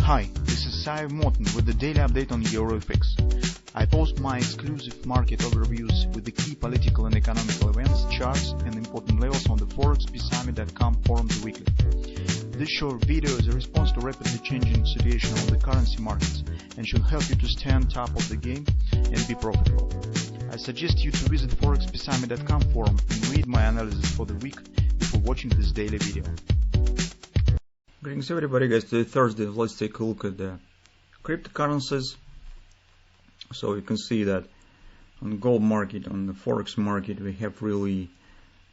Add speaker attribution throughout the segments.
Speaker 1: Hi, this is Sive Morten with the daily update on EuroFX. I post my exclusive market overviews with the key political and economical events, charts and important levels on the ForexPeaceArmy.com forums weekly. This short video is a response to rapidly changing situation on the currency markets and should help you to stay on top of the game and be profitable. I suggest you to visit ForexPeaceArmy.com forum and read my analysis for the week before watching this daily video.
Speaker 2: Greetings everybody guys, today Thursday. Let's take a look at the cryptocurrencies. So you can see that on the gold market, on the Forex market, we have really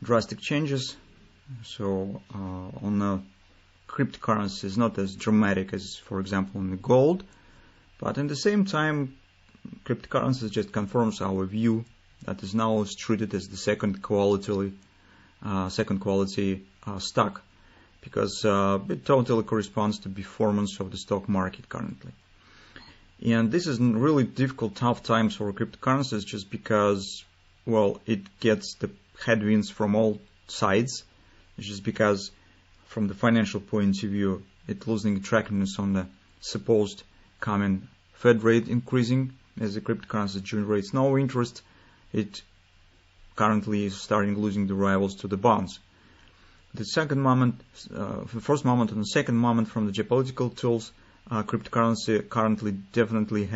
Speaker 2: drastic changes. So on the cryptocurrencies, not as dramatic as, for example, on the gold, but at the same time, cryptocurrencies just confirms our view that is now treated as the second quality stock, because it totally corresponds to performance of the stock market currently. And this is really difficult, tough times for cryptocurrencies, just because, well, it gets the headwinds from all sides. It's just because from the financial point of view, it's losing attractiveness on the supposed coming Fed rate increasing, as the cryptocurrency generates no interest. It currently is starting losing the rivals to the bonds. The first moment and the second moment from the geopolitical tools, cryptocurrency currently definitely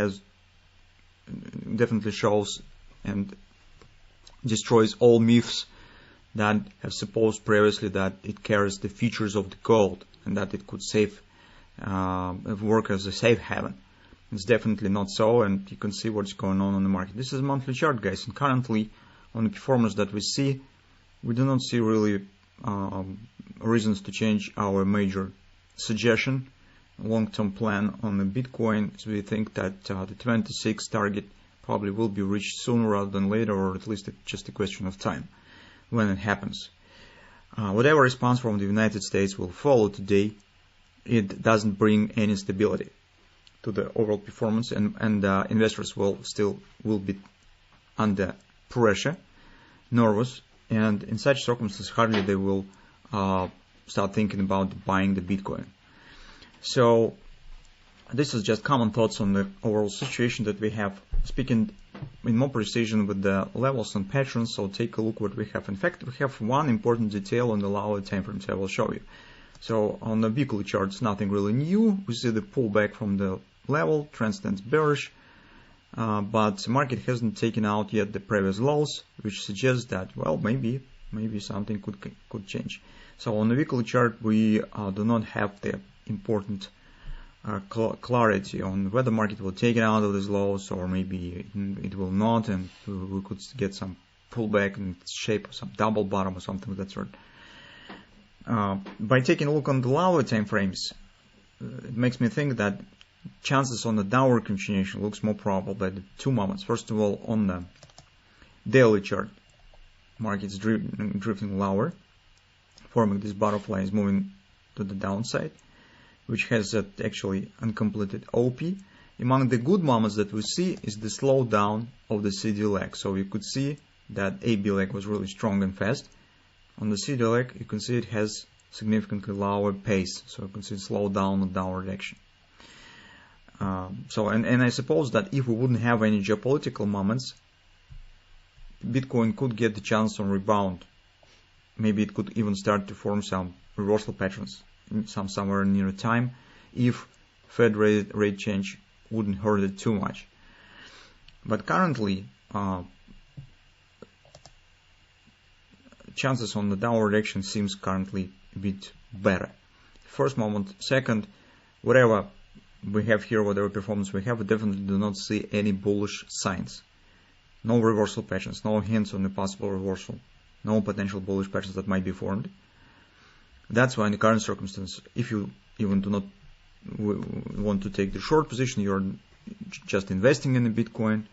Speaker 2: shows and destroys all myths that have supposed previously that it carries the features of the gold and that it could work as a safe haven. It's definitely not so, and you can see what's going on the market. This is a monthly chart, guys, and currently on the performance that we see, we do not see really reasons to change our major suggestion, long-term plan on the Bitcoin. So we think that the 26 target probably will be reached sooner rather than later, or at least just a question of time when it happens. Whatever response from the United States will follow today, it doesn't bring any stability to the overall performance, and investors will be under pressure, nervous, and in such circumstances hardly they will start thinking about buying the Bitcoin. So this is just common thoughts on the overall situation that we have, speaking in more precision with the levels and patterns. So take a look what we have. In fact, we have one important detail on the lower time frames I will show you. So on the weekly charts, nothing really new. We see the pullback from the level, trend stands bearish, but the market hasn't taken out yet the previous lows, which suggests that, well, maybe something could change. So on the weekly chart, we do not have the important clarity on whether the market will take it out of these lows, or maybe it will not, and we could get some pullback in its shape of some double bottom or something of that sort. By taking a look on the lower time frames, it makes me think that chances on the downward continuation looks more probable by the two moments. First of all, on the daily chart, market's drifting lower, forming this butterfly is moving to the downside, which has actually uncompleted OP. Among the good moments that we see is the slowdown of the CD leg. So you could see that AB leg was really strong and fast. On the CD leg, you can see it has significantly lower pace, so you can see slow down the downward action. And I suppose that if we wouldn't have any geopolitical moments, Bitcoin could get the chance on rebound. Maybe it could even start to form some reversal patterns somewhere near time, if Fed rate change wouldn't hurt it too much. But currently, chances on the downward action seems currently a bit better. First moment. Second, whatever we have here, whatever performance we have, we definitely do not see any bullish signs. No reversal patterns, no hints on a possible reversal, no potential bullish patterns that might be formed. That's why in the current circumstance, if you even do not want to take the short position, you're just investing in the Bitcoin.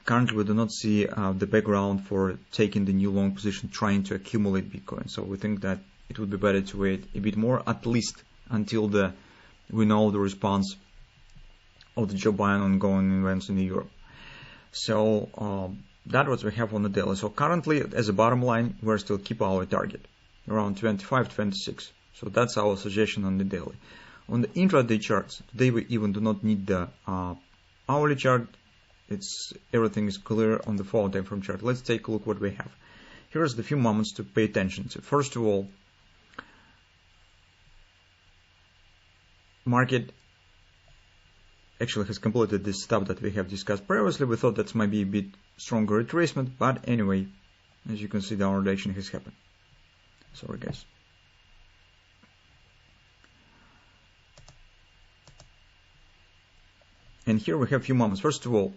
Speaker 2: Currently, we do not see the background for taking the new long position, trying to accumulate Bitcoin. So we think that it would be better to wait a bit more, at least until we know the response of the Joe Biden ongoing events in Europe. So that's what we have on the daily. So currently, as a bottom line, we're still keep our target around 25, 26. So that's our suggestion on the daily. On the intraday charts, today we even do not need the hourly chart. Everything is clear on the 4 time frame chart. Let's take a look what we have. Here's the few moments to pay attention to. First of all, market actually has completed this stuff that we have discussed previously. We thought that might be a bit stronger retracement, but anyway, as you can see, the hour reaction has happened. Sorry guys. And here we have a few moments. First of all,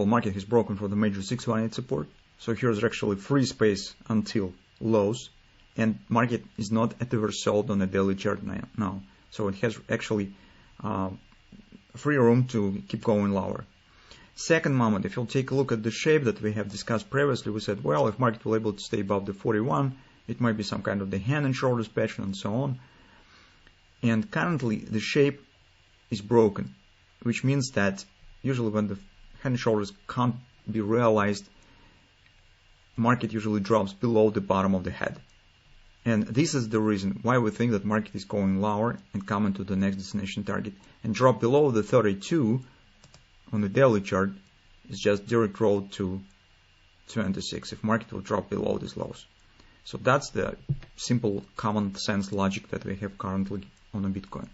Speaker 2: market has broken for the major 618 support. So here's actually free space until lows, and market is not at oversold on the daily chart now. So it has actually free room to keep going lower. Second moment, if you'll take a look at the shape that we have discussed previously, we said, well, if market will able to stay above the 41, it might be some kind of the hand and shoulders pattern and so on. And currently the shape is broken, which means that usually when the hand and shoulders can't be realized, market usually drops below the bottom of the head. And this is the reason why we think that market is going lower and coming to the next destination target. And drop below the 32 on the daily chart is just direct road to 26 if market will drop below these lows. So that's the simple common sense logic that we have currently on a Bitcoin.